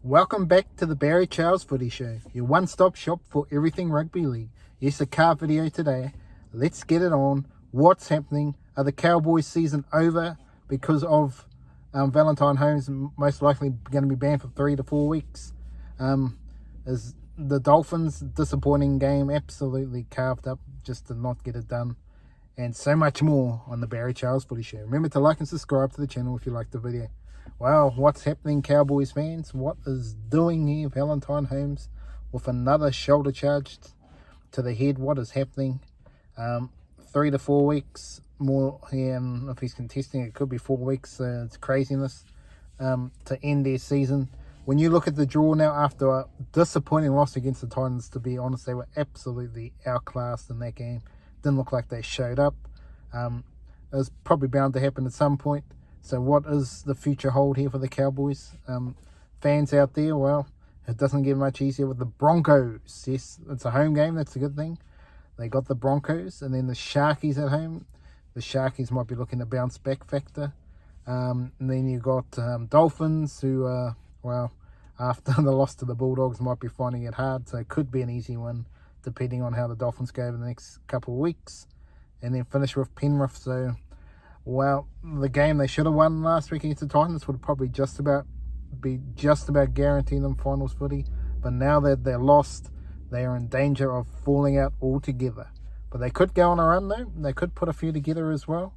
Welcome back to the Barry Charles Footy Show, your one-stop shop for everything rugby league. Yes, a car video today. Let's get it on. What's happening? Are the Cowboys season over because of Valentine Holmes most likely going to be banned for 3 to 4 weeks? Is the Dolphins disappointing game absolutely carved up just to not get it done? And so much more on the Barry Charles Footy Show. Remember to like and subscribe to the channel if you like the video. Well, what's happening, Cowboys fans? What is doing here, Valentine Holmes, with another shoulder charge to the head? What is happening? 3 to 4 weeks more here, and if he's contesting, it could be 4 weeks. It's craziness to end their season. When you look at the draw now, after a disappointing loss against the Titans, to be honest, they were absolutely outclassed in that game. Didn't look like they showed up. It was probably bound to happen at some point. So what is the future hold here for the Cowboys? Fans out there, well, it doesn't get much easier with the Broncos. Yes, it's a home game. That's a good thing. They got the Broncos, and then the Sharkies at home. The Sharkies might be looking to bounce back factor. And then you got Dolphins, who, well, after the loss to the Bulldogs, might be finding it hard. So it could be an easy one, depending on how the Dolphins go over the next couple of weeks. And then finish with Penrith. So, well, the game they should have won last week against the Titans would probably just about guaranteeing them finals footy. But now that they're lost, they are in danger of falling out altogether. But they could go on a run, though. They could put a few together as well.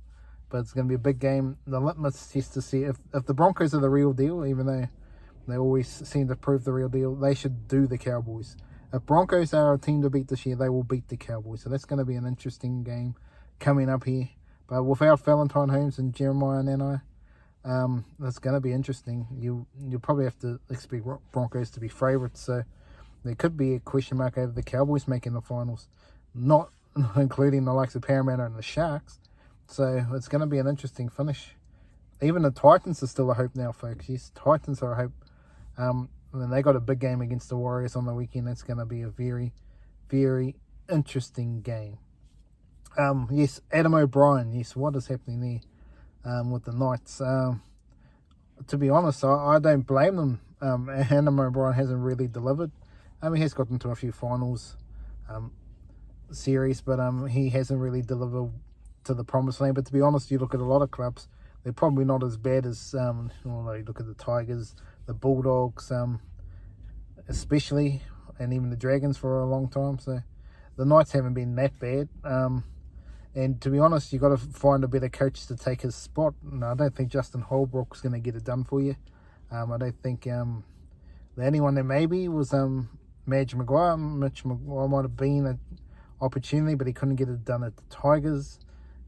But it's going to be a big game. The litmus test to see if the Broncos are the real deal, even though they always seem to prove the real deal, they should do the Cowboys. If Broncos are a team to beat this year, they will beat the Cowboys. So that's going to be an interesting game coming up here. But without Valentine Holmes and Jeremiah Nanai, that's going to be interesting. You'll probably have to expect Broncos to be favourites. So there could be a question mark over the Cowboys making the finals, not including the likes of Parramatta and the Sharks. So it's going to be an interesting finish. Even the Titans are still a hope now, folks. Yes, Titans are a hope. And they got a big game against the Warriors on the weekend. That's going to be a very, very interesting game. Yes, Adam O'Brien. Yes, what is happening there with the Knights? To be honest, I don't blame them. Adam O'Brien hasn't really delivered. He has gotten to a few finals series, but he hasn't really delivered to the promised land. But to be honest, you look at a lot of clubs, they're probably not as bad as, you look at the Tigers, the Bulldogs, especially, and even the Dragons for a long time. So the Knights haven't been that bad. And to be honest, you've got to find a better coach to take his spot. And I don't think Justin Holbrook's going to get it done for you. I don't think the only one that maybe was Mitch Maguire. Mitch Maguire might have been an opportunity, but he couldn't get it done at the Tigers.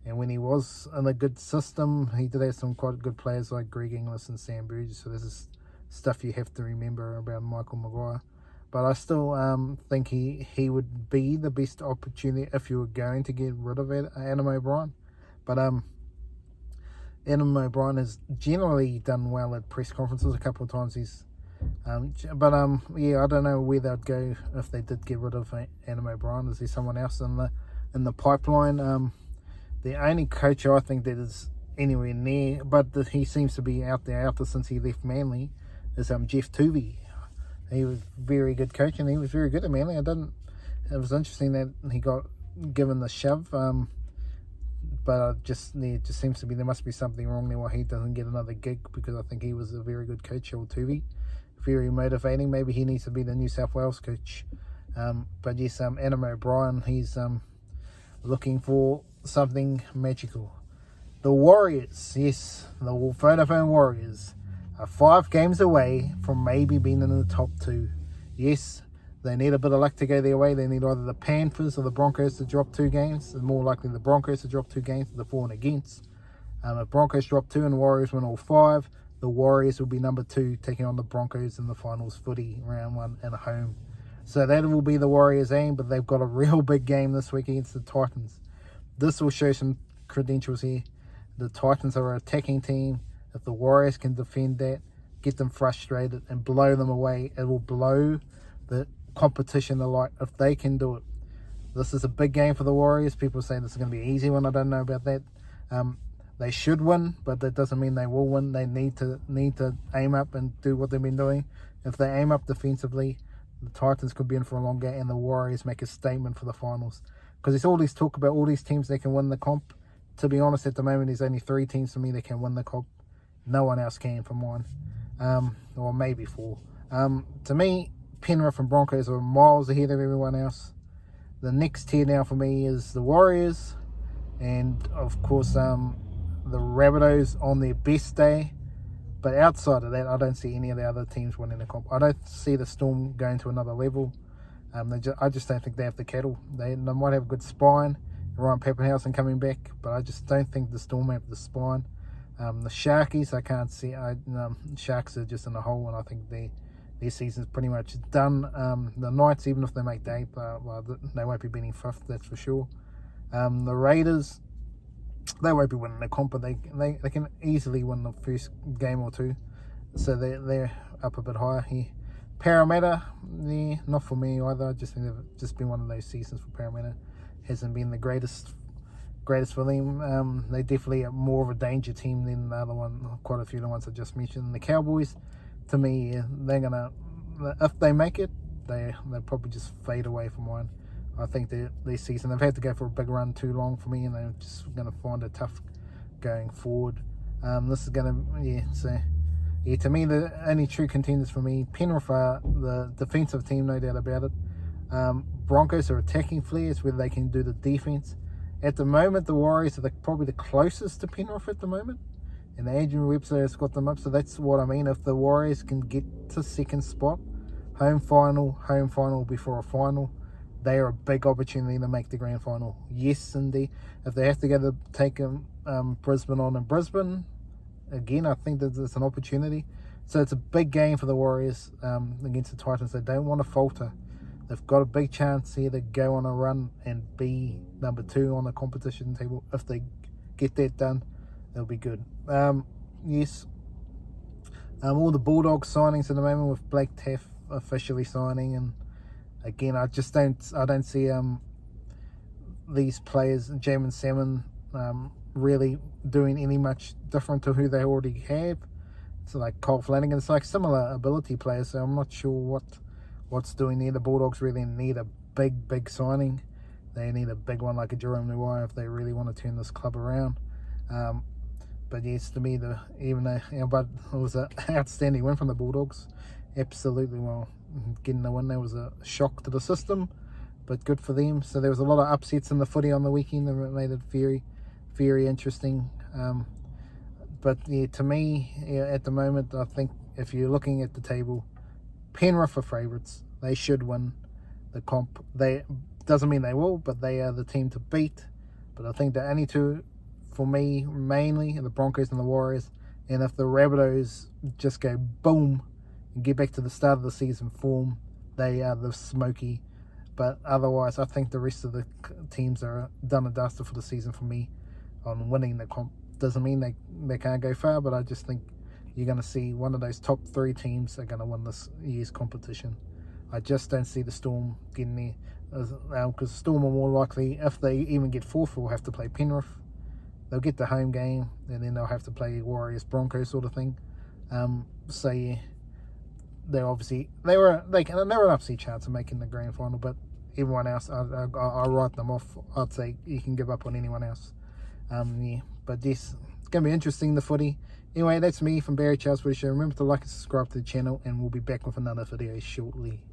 And when he was in a good system, he did have some quite good players like Greg Inglis and Sam Burgess. So this is stuff you have to remember about Michael Maguire. But I still think he would be the best opportunity if you were going to get rid of Adam O'Brien. But Adam O'Brien has generally done well at press conferences. A couple of times he's... yeah, I don't know where they'd go if they did get rid of Adam O'Brien. Is there someone else in the pipeline? The only coach I think that is anywhere near, but that he seems to be out there since he left Manly, is Jeff Tuvey. He was very good coach, and he was very good at Manly. It was interesting that he got given the shove, but there just seems to be, there must be something wrong there why he doesn't get another gig, because I think he was a very good coach, old Tuvey. Very motivating. Maybe he needs to be the New South Wales coach. But yes, Adam O'Brien, he's looking for something magical. The Warriors, yes, the Vodafone Warriors, are 5 games away from maybe being in the top 2. Yes, they need a bit of luck to go their way. They need either the Panthers or the Broncos to drop 2 games. It's more likely the Broncos to drop 2 games than the for and against. If Broncos drop 2 and Warriors win all 5, the Warriors will be number 2, taking on the Broncos in the finals footy, round 1 at home. So that will be the Warriors' aim, but they've got a real big game this week against the Titans. This will show some credentials here. The Titans are an attacking team. If the Warriors can defend that, get them frustrated and blow them away, it will blow the competition alike if they can do it. This is a big game for the Warriors. People say this is going to be an easy one. I don't know about that. They should win, but that doesn't mean they will win. They need to aim up and do what they've been doing, if they aim up defensively, the Titans could be in for a longer, and the Warriors make a statement for the finals. Because there's all this talk about all these teams that can win the comp. To be honest, at the moment, there's only 3 teams for me that can win the comp. No one else can for mine. Or maybe 4. To me, Penrith and Broncos are miles ahead of everyone else. The next tier now for me is the Warriors. And, of course, the Rabbitohs on their best day. But outside of that, I don't see any of the other teams winning the comp. I don't see the Storm going to another level. I just don't think they have the cattle. They might have a good spine. Ryan Pappenhausen coming back, but I just don't think the Storm have the spine. The Sharkies, I can't see. Sharks are just in a hole, and I think their season's pretty much done. The Knights, even if they make the 8th, they won't be beating 5th, that's for sure. The Raiders, they won't be winning the comp, but they can easily win the first game or 2. So they're up a bit higher here. Parramatta, not for me either. I just think they've just been one of those seasons for Parramatta. Hasn't been the greatest for them. They definitely are more of a danger team than the other one. Quite a few of the ones I just mentioned. And the Cowboys, to me, they're gonna, if they make it, they'll probably just fade away from mine. I think this season they've had to go for a big run too long for me, and they're just going to find it tough going forward. This is going to, to me, the only true contenders for me, Penrith are the defensive team, no doubt about it. Broncos are attacking flares where they can do the defense. At the moment, the Warriors are probably the closest to Penrith at the moment, and Adrian Webster has got them up, so that's what I mean. If the Warriors can get to second spot, home final before a final, they are a big opportunity to make the grand final. Yes, indeed. If they have to go to take Brisbane on in Brisbane, again, I think that it's an opportunity. So it's a big game for the Warriors against the Titans. They don't want to falter. They've got a big chance here to go on a run and be number 2 on the competition table. If they get that done, it'll be good. Yes. All the Bulldogs signings at the moment with Blake Taff officially signing, and again, I don't see these players, Jamin Salmon, really doing any much different to who they already have. It's like Cole Flanagan. It's like similar ability players, so I'm not sure what's doing there. The Bulldogs really need a big signing. They need a big one like a Jerome Luai if they really want to turn this club around. But yes, to me, but it was an outstanding win from the Bulldogs. Absolutely, getting the win there was a shock to the system, but good for them. So there was a lot of upsets in the footy on the weekend that made it very, very interesting. But yeah, to me, at the moment, I think if you're looking at the table, Penrith are favourites. They should win the comp. Doesn't mean they will, but they are the team to beat. But I think the only 2 for me, mainly, the Broncos and the Warriors. And if the Rabbitohs just go boom and get back to the start of the season form, they are the smoky. But otherwise, I think the rest of the teams are done and dusted for the season for me on winning the comp. Doesn't mean they can't go far, but I just think you're going to see one of those top 3 teams are going to win this year's competition. I just don't see the Storm getting there, because Storm are more likely, if they even get 4th, will have to play Penrith. They'll get the home game, and then they'll have to play Warriors Broncos sort of thing. So yeah, they were an upset chance of making the grand final, but everyone else, I write them off. I'd say you can give up on anyone else. But yes, it's going to be interesting, the footy. Anyway, that's me from Barry Charles Footy Show. Remember to like and subscribe to the channel, and we'll be back with another video shortly.